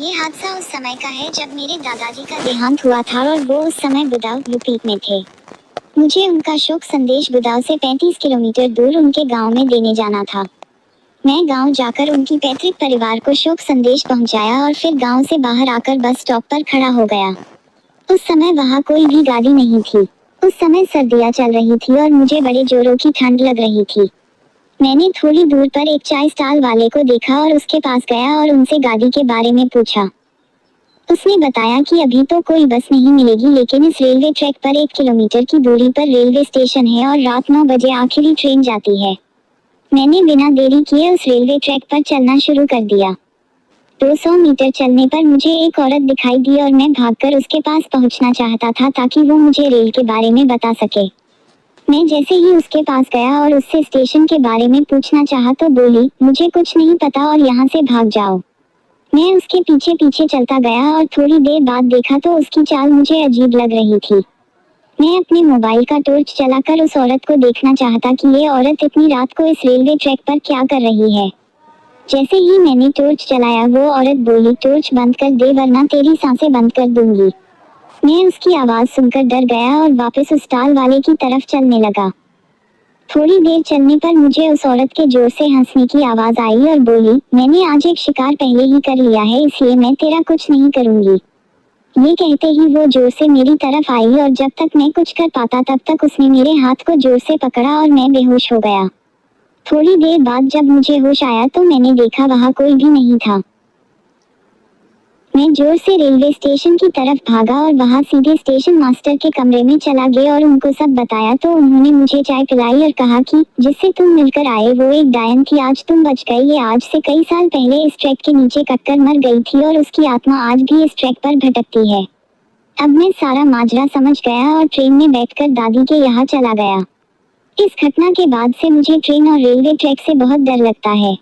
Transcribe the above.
ये हादसा उस समय का है जब मेरे दादाजी का देहांत हुआ था और वो उस समय बुदाव यूपी में थे। मुझे उनका शोक संदेश बुदाव से 35 किलोमीटर दूर उनके गांव में देने जाना था। मैं गांव जाकर उनकी पैतृक परिवार को शोक संदेश पहुंचाया और फिर गांव से बाहर आकर बस स्टॉप पर खड़ा हो गया। उस समय वहां कोई भी गाड़ी नहीं थी। उस समय सर्दियां चल रही थी और मुझे बड़े जोरों की ठंड लग रही थी। मैंने थोड़ी दूर पर एक चाय स्टॉल वाले को देखा और उसके पास गया और उनसे गाड़ी के बारे में पूछा। उसने बताया कि अभी तो कोई बस नहीं मिलेगी, लेकिन इस रेलवे ट्रैक पर 1 किलोमीटर की दूरी पर रेलवे स्टेशन है और रात 9 बजे आखिरी ट्रेन जाती है। मैंने बिना देरी किए उस रेलवे ट्रैक पर चलना शुरू कर दिया। 200 मीटर चलने पर मुझे एक औरत दिखाई दी और मैं भागकर उसके पास पहुंचना चाहता था ताकि वो मुझे रेल के बारे में बता सके। मैं जैसे ही उसके पास गया और उससे स्टेशन के बारे में पूछना चाहा तो बोली, मुझे कुछ नहीं पता और यहाँ से भाग जाओ। मैं उसके पीछे पीछे चलता गया और थोड़ी देर बाद देखा तो उसकी चाल मुझे अजीब लग रही थी। मैं अपने मोबाइल का टॉर्च चलाकर उस औरत को देखना चाहता कि ये औरत इतनी रात को इस रेलवे ट्रैक पर क्या कर रही है। जैसे ही मैंने टॉर्च चलाया वो औरत बोली, टॉर्च बंद कर दे वरना तेरी सांसें बंद कर दूंगी। मैं उसकी आवाज सुनकर डर गया और वापस उस स्टॉल वाले की तरफ चलने लगा। थोड़ी देर चलने पर मुझे उस औरत के जोर से हंसने की आवाज आई और बोली, मैंने आज एक शिकार पहले ही कर लिया है, इसलिए मैं तेरा कुछ नहीं करूंगी। ये कहते ही वो जोर से मेरी तरफ आई और जब तक मैं कुछ कर पाता तब तक उसने मेरे हाथ को जोर से पकड़ा और मैं बेहोश हो गया। थोड़ी देर बाद जब मुझे होश आया तो मैंने देखा वहां कोई भी नहीं था। मैं जोर से रेलवे स्टेशन की तरफ भागा और वहां सीधे स्टेशन मास्टर के कमरे में चला गया और उनको सब बताया तो उन्होंने मुझे चाय पिलाई और कहा कि जिससे तुम मिलकर आए वो एक डायन थी, आज तुम बच गए। ये आज से कई साल पहले इस ट्रैक के नीचे कटकर मर गई थी और उसकी आत्मा आज भी इस ट्रैक पर भटकती है। अब मैं सारा माजरा समझ गया और ट्रेन में बैठकर दादी के यहाँ चला गया। इस घटना के बाद से मुझे ट्रेन और रेलवे ट्रैक से बहुत डर लगता है।